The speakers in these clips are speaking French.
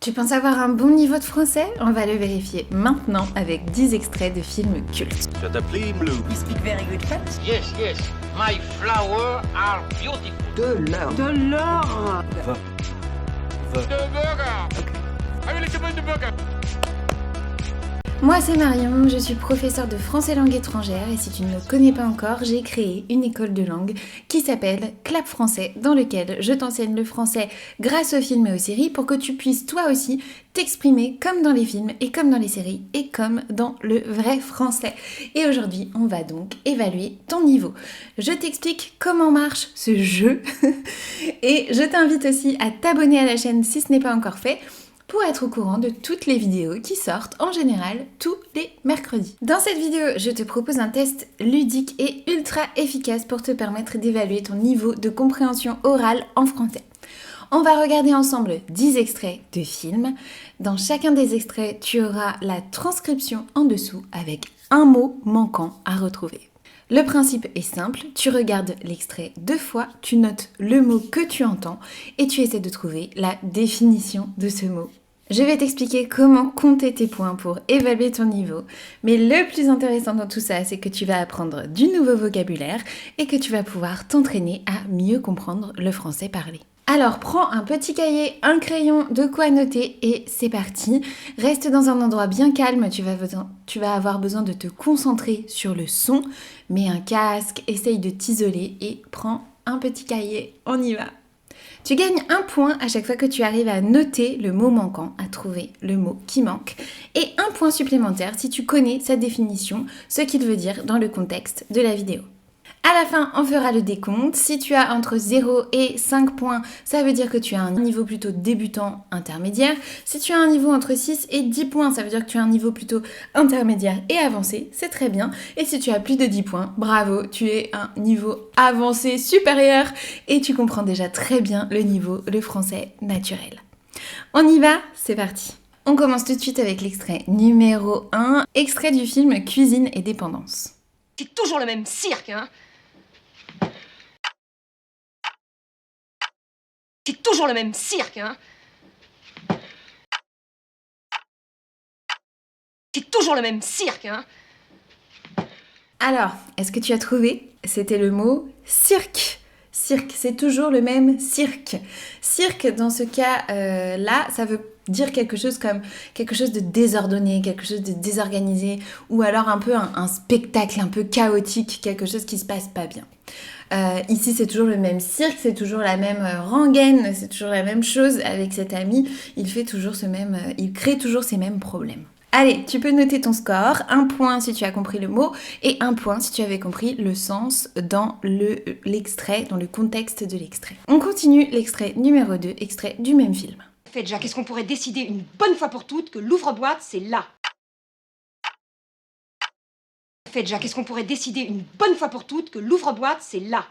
Tu penses avoir un bon niveau de français? On va le vérifier maintenant avec 10 extraits de films cultes. Tu as t'appeler Blue. You speak very good French? Yes, yes. My flowers are beautiful. De l'or. De l'or. The burger. Okay. I will eat the burger. Moi c'est Marion, je suis professeure de français langue étrangère et si tu ne me connais pas encore, j'ai créé une école de langue qui s'appelle Clap Français dans lequel je t'enseigne le français grâce aux films et aux séries pour que tu puisses toi aussi t'exprimer comme dans les films et comme dans les séries et comme dans le vrai français. Et aujourd'hui, on va donc évaluer ton niveau. Je t'explique comment marche ce jeu et je t'invite aussi à t'abonner à la chaîne si ce n'est pas encore fait pour être au courant de toutes les vidéos qui sortent en général tous les mercredis. Dans cette vidéo, je te propose un test ludique et ultra efficace pour te permettre d'évaluer ton niveau de compréhension orale en français. On va regarder ensemble 10 extraits de films. Dans chacun des extraits, tu auras la transcription en dessous avec un mot manquant à retrouver. Le principe est simple, tu regardes l'extrait 2 fois, tu notes le mot que tu entends et tu essaies de trouver la définition de ce mot. Je vais t'expliquer comment compter tes points pour évaluer ton niveau, mais le plus intéressant dans tout ça, c'est que tu vas apprendre du nouveau vocabulaire et que tu vas pouvoir t'entraîner à mieux comprendre le français parlé. Alors prends un petit cahier, un crayon, de quoi noter et c'est parti. Reste dans un endroit bien calme, tu vas avoir besoin de te concentrer sur le son. Mets un casque, essaye de t'isoler et prends un petit cahier, on y va. Tu gagnes un point à chaque fois que tu arrives à noter le mot manquant, à trouver le mot qui manque. Et un point supplémentaire si tu connais sa définition, ce qu'il veut dire dans le contexte de la vidéo. À la fin, on fera le décompte. Si tu as entre 0 et 5 points, ça veut dire que tu as un niveau plutôt débutant intermédiaire. Si tu as un niveau entre 6 et 10 points, ça veut dire que tu as un niveau plutôt intermédiaire et avancé. C'est très bien. Et si tu as plus de 10 points, bravo, tu es un niveau avancé supérieur et tu comprends déjà très bien le français naturel. On y va? C'est parti. On commence tout de suite avec l'extrait numéro 1, extrait du film Cuisine et dépendance. C'est toujours le même cirque, hein? C'est toujours le même cirque, hein? C'est toujours le même cirque, hein? Alors, est-ce que tu as trouvé? C'était le mot cirque. Cirque, c'est toujours le même cirque. Cirque, dans ce cas-là, ça veut dire quelque chose comme quelque chose de désordonné, quelque chose de désorganisé, ou alors un peu un spectacle un peu chaotique, quelque chose qui se passe pas bien. Ici, c'est toujours le même cirque, c'est toujours la même rengaine, c'est toujours la même chose avec cet ami. Il crée toujours ces mêmes problèmes. Allez, tu peux noter ton score, 1 point si tu as compris le mot et 1 point si tu avais compris le sens dans l'extrait, dans le contexte de l'extrait. On continue l'extrait numéro 2, extrait du même film. Fait, Jacques, est-ce qu'on pourrait décider une bonne fois pour toutes que l'ouvre-boîte, c'est là? Fait, Jacques, est-ce qu'on pourrait décider une bonne fois pour toutes que l'ouvre-boîte, c'est là?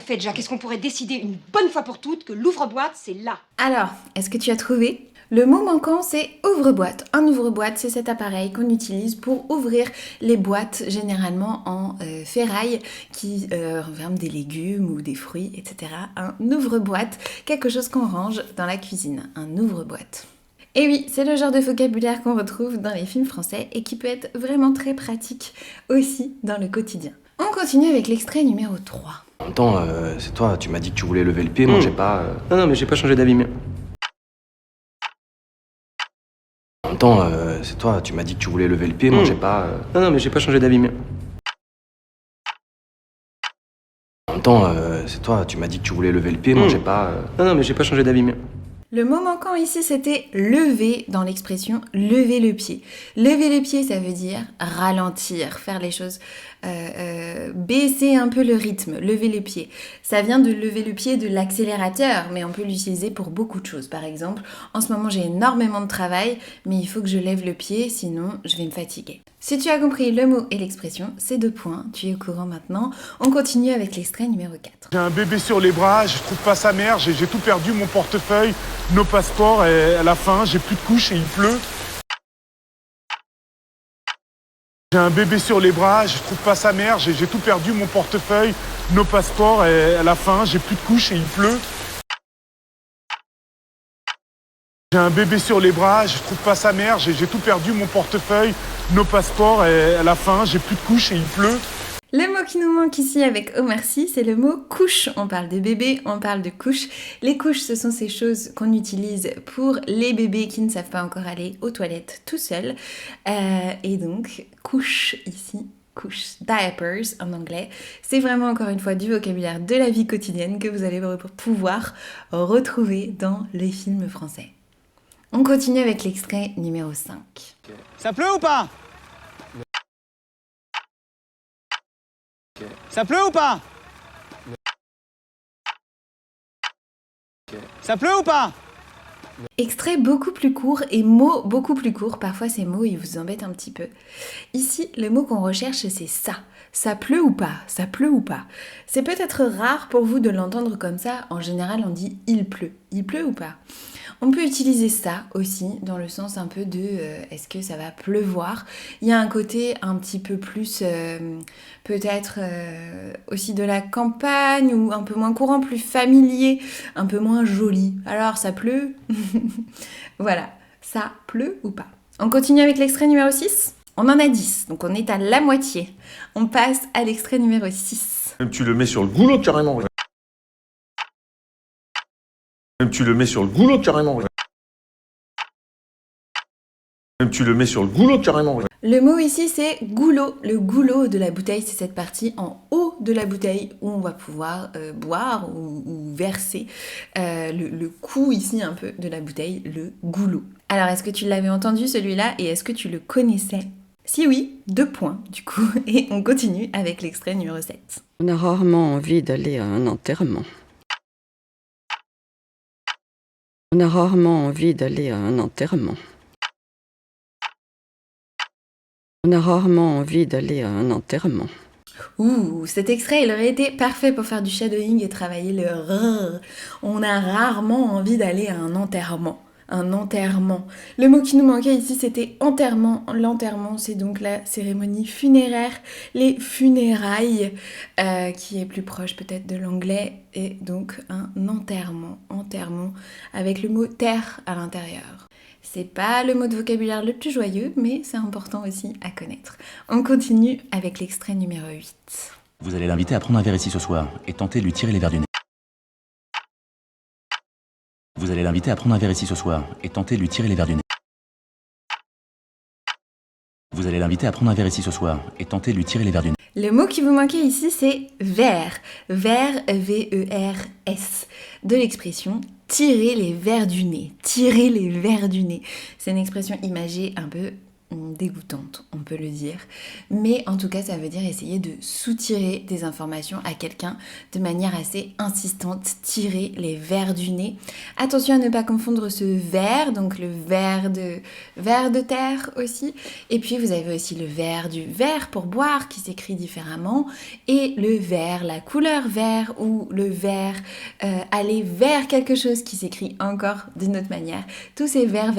Fait, Jacques, est-ce qu'on pourrait décider une bonne fois pour toutes que l'ouvre-boîte, c'est là? Alors, est-ce que tu as trouvé? Le mot manquant, c'est ouvre-boîte. Un ouvre-boîte, c'est cet appareil qu'on utilise pour ouvrir les boîtes, généralement en ferraille, qui renferment des légumes ou des fruits, etc. Un ouvre-boîte, quelque chose qu'on range dans la cuisine. Un ouvre-boîte. Et oui, c'est le genre de vocabulaire qu'on retrouve dans les films français et qui peut être vraiment très pratique aussi dans le quotidien. On continue avec l'extrait numéro 3. Attends, c'est toi, tu m'as dit que tu voulais lever le pied, moi j'ai pas... Non, mais j'ai pas changé d'avis, mais... Attends, c'est toi, tu m'as dit que tu voulais lever le pied, moi j'ai pas... Non, mais j'ai pas changé d'avis, mais... Attends, c'est toi, tu m'as dit que tu voulais lever le pied, moi j'ai pas... Non, mais j'ai pas changé d'avis, mais... Le mot manquant ici, c'était lever dans l'expression lever le pied. Lever le pied, ça veut dire ralentir, faire les choses, baisser un peu le rythme, lever le pied. Ça vient de lever le pied de l'accélérateur, mais on peut l'utiliser pour beaucoup de choses. Par exemple, en ce moment j'ai énormément de travail, mais il faut que je lève le pied, sinon je vais me fatiguer. Si tu as compris le mot et l'expression, c'est 2 points, tu es au courant maintenant. On continue avec l'extrait numéro 4. J'ai un bébé sur les bras, je trouve pas sa mère, j'ai tout perdu, mon portefeuille, nos passeports, et à la fin, j'ai plus de couches et il pleut. J'ai un bébé sur les bras, je trouve pas sa mère, j'ai tout perdu, mon portefeuille, nos passeports, et à la fin, j'ai plus de couches et il pleut. J'ai un bébé sur les bras, je trouve pas sa mère, j'ai tout perdu, mon portefeuille, nos passeports, et à la fin, j'ai plus de couches et il pleut. Le mot qui nous manque ici avec Oh merci, c'est le mot couche. On parle de bébé, on parle de couche. Les couches, ce sont ces choses qu'on utilise pour les bébés qui ne savent pas encore aller aux toilettes tout seuls. Et donc, couche ici, couche, diapers en anglais. C'est vraiment encore une fois du vocabulaire de la vie quotidienne que vous allez pouvoir retrouver dans les films français. On continue avec l'extrait numéro 5. Ça pleut ou pas? Ça pleut ou pas? Ça pleut ou pas? Extrait beaucoup plus court et mots beaucoup plus courts. Parfois ces mots ils vous embêtent un petit peu. Ici, le mot qu'on recherche c'est ça. Ça pleut ou pas? Ça pleut ou pas? C'est peut-être rare pour vous de l'entendre comme ça. En général, on dit il pleut. Il pleut ou pas? On peut utiliser ça aussi dans le sens un peu de est-ce que ça va pleuvoir? Il y a un côté un petit peu plus peut-être aussi de la campagne ou un peu moins courant, plus familier, un peu moins joli. Alors ça pleut? Voilà, ça pleut ou pas? On continue avec l'extrait numéro 6. On en a 10, donc on est à la moitié. On passe à l'extrait numéro 6. Même tu le mets sur le goulot carrément. Même tu le mets sur le goulot carrément. Même tu le mets sur le goulot carrément. Le mot ici c'est goulot. Le goulot de la bouteille, c'est cette partie en haut de la bouteille où on va pouvoir boire ou verser le cou ici un peu de la bouteille, le goulot. Alors est-ce que tu l'avais entendu celui-là et est-ce que tu le connaissais? Si oui, 2 points du coup. Et on continue avec l'extrait numéro 7. On a rarement envie d'aller à un enterrement. On a rarement envie d'aller à un enterrement. On a rarement envie d'aller à un enterrement. Ouh, cet extrait, il aurait été parfait pour faire du shadowing et travailler le rrr. On a rarement envie d'aller à un enterrement. Un enterrement. Le mot qui nous manquait ici, c'était enterrement. L'enterrement, c'est donc la cérémonie funéraire, les funérailles, qui est plus proche peut-être de l'anglais, et donc un enterrement. Enterrement, avec le mot terre à l'intérieur. C'est pas le mot de vocabulaire le plus joyeux, mais c'est important aussi à connaître. On continue avec l'extrait numéro 8. Vous allez l'inviter à prendre un verre ici ce soir et tenter de lui tirer les verres du nez. Vous allez l'inviter à prendre un verre ici ce soir et tenter de lui tirer les verres du nez. Vous allez l'inviter à prendre un verre ici ce soir et tenter de lui tirer les verres du nez. Le mot qui vous manquait ici, c'est verre. Verre, V-E-R-S. De l'expression tirer les verres du nez. Tirer les verres du nez. C'est une expression imagée un peu dégoûtante, on peut le dire. Mais en tout cas, ça veut dire essayer de soutirer des informations à quelqu'un de manière assez insistante, tirer les verres du nez. Attention à ne pas confondre ce verre, donc le verre de terre aussi. Et puis vous avez aussi le verre du verre pour boire qui s'écrit différemment. Et le vert, la couleur vert ou le vert aller vers quelque chose qui s'écrit encore d'une autre manière. Tous ces verts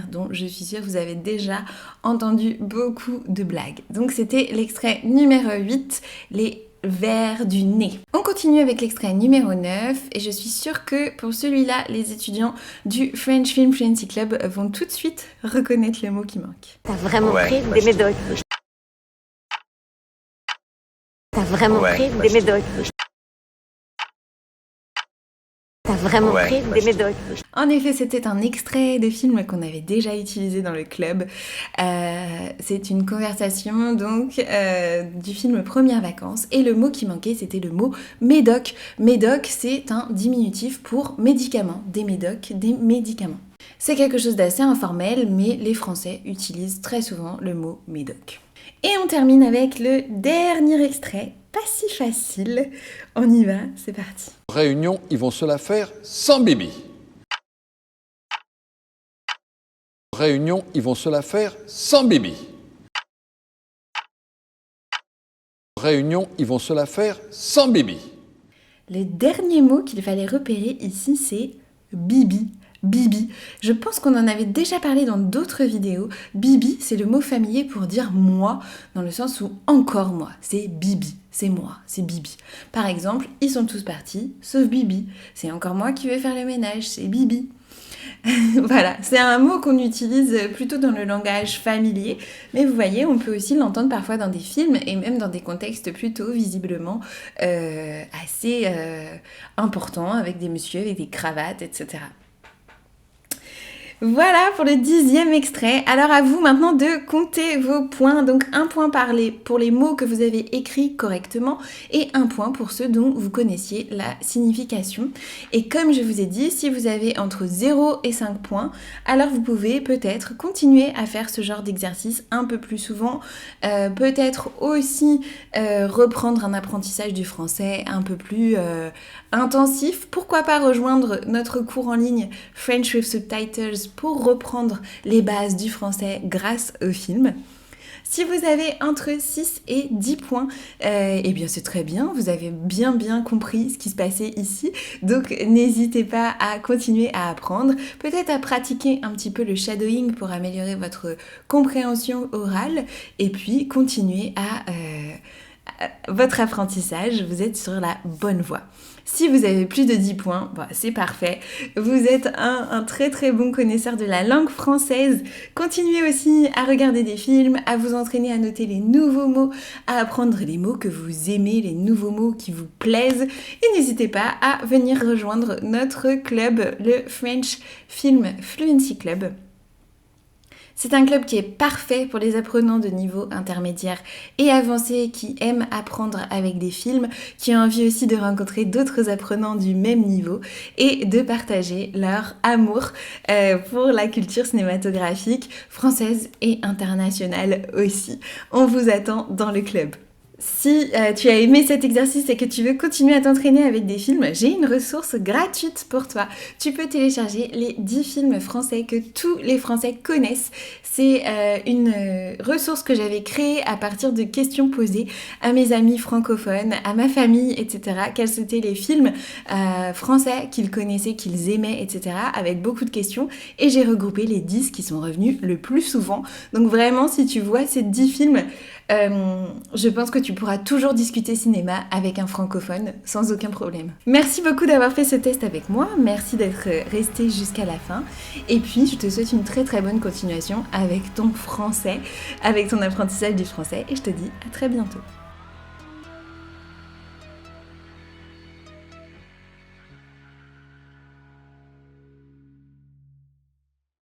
dont je suis sûre vous avez déjà entendu beaucoup de blagues. Donc c'était l'extrait numéro 8, les verres du nez. On continue avec l'extrait numéro 9 et je suis sûre que pour celui-là, les étudiants du French Film Fluency Club vont tout de suite reconnaître le mot qui manque. T'as vraiment pris des médocs. T'as vraiment pris des médocs. T'as vraiment pris des médocs. En effet, c'était un extrait de film qu'on avait déjà utilisé dans le club. C'est une conversation donc du film Premières vacances et le mot qui manquait c'était le mot médoc. Médoc c'est un diminutif pour médicament, des médocs, des médicaments. C'est quelque chose d'assez informel mais les Français utilisent très souvent le mot médoc. Et on termine avec le dernier extrait, pas si facile. On y va, c'est parti. Réunion, ils vont se la faire sans Bibi. Réunion, ils vont se la faire sans Bibi. Réunion, ils vont se la faire sans Bibi. Le dernier mot qu'il fallait repérer ici, c'est Bibi. Bibi. Je pense qu'on en avait déjà parlé dans d'autres vidéos. Bibi, c'est le mot familier pour dire moi, dans le sens où encore moi. C'est Bibi, c'est moi, c'est Bibi. Par exemple, ils sont tous partis, sauf Bibi. C'est encore moi qui vais faire le ménage, c'est Bibi. Voilà, c'est un mot qu'on utilise plutôt dans le langage familier, mais vous voyez, on peut aussi l'entendre parfois dans des films et même dans des contextes plutôt visiblement assez importants, avec des messieurs, avec des cravates, etc. Voilà pour le 10e extrait. Alors à vous maintenant de compter vos points. Donc 1 point pour les mots que vous avez écrits correctement et 1 point pour ceux dont vous connaissiez la signification. Et comme je vous ai dit, si vous avez entre 0 et 5 points, alors vous pouvez peut-être continuer à faire ce genre d'exercice un peu plus souvent. Peut-être aussi reprendre un apprentissage du français un peu plus intensif. Pourquoi pas rejoindre notre cours en ligne French with Subtitles pour reprendre les bases du français grâce au film. Si vous avez entre 6 et 10 points, eh bien c'est très bien, vous avez bien compris ce qui se passait ici, donc n'hésitez pas à continuer à apprendre, peut-être à pratiquer un petit peu le shadowing pour améliorer votre compréhension orale, et puis continuer à votre apprentissage, vous êtes sur la bonne voie. Si vous avez plus de 10 points, c'est parfait. Vous êtes un très bon connaisseur de la langue française. Continuez aussi à regarder des films, à vous entraîner à noter les nouveaux mots, à apprendre les mots que vous aimez, les nouveaux mots qui vous plaisent. Et n'hésitez pas à venir rejoindre notre club, le French Film Fluency Club. C'est un club qui est parfait pour les apprenants de niveau intermédiaire et avancé qui aiment apprendre avec des films, qui ont envie aussi de rencontrer d'autres apprenants du même niveau et de partager leur amour pour la culture cinématographique française et internationale aussi. On vous attend dans le club. Si tu as aimé cet exercice et que tu veux continuer à t'entraîner avec des films, j'ai une ressource gratuite pour toi. Tu peux télécharger les 10 films français que tous les Français connaissent. C'est une ressource que j'avais créée à partir de questions posées à mes amis francophones, à ma famille, etc. Quels étaient les films français qu'ils connaissaient, qu'ils aimaient, etc. avec beaucoup de questions. Et j'ai regroupé les 10 qui sont revenus le plus souvent. Donc vraiment, si tu vois ces 10 films, je pense que tu pourras toujours discuter cinéma avec un francophone sans aucun problème. Merci beaucoup d'avoir fait ce test avec moi, merci d'être resté jusqu'à la fin et puis je te souhaite une très bonne continuation avec ton français, avec ton apprentissage du français et je te dis à très bientôt.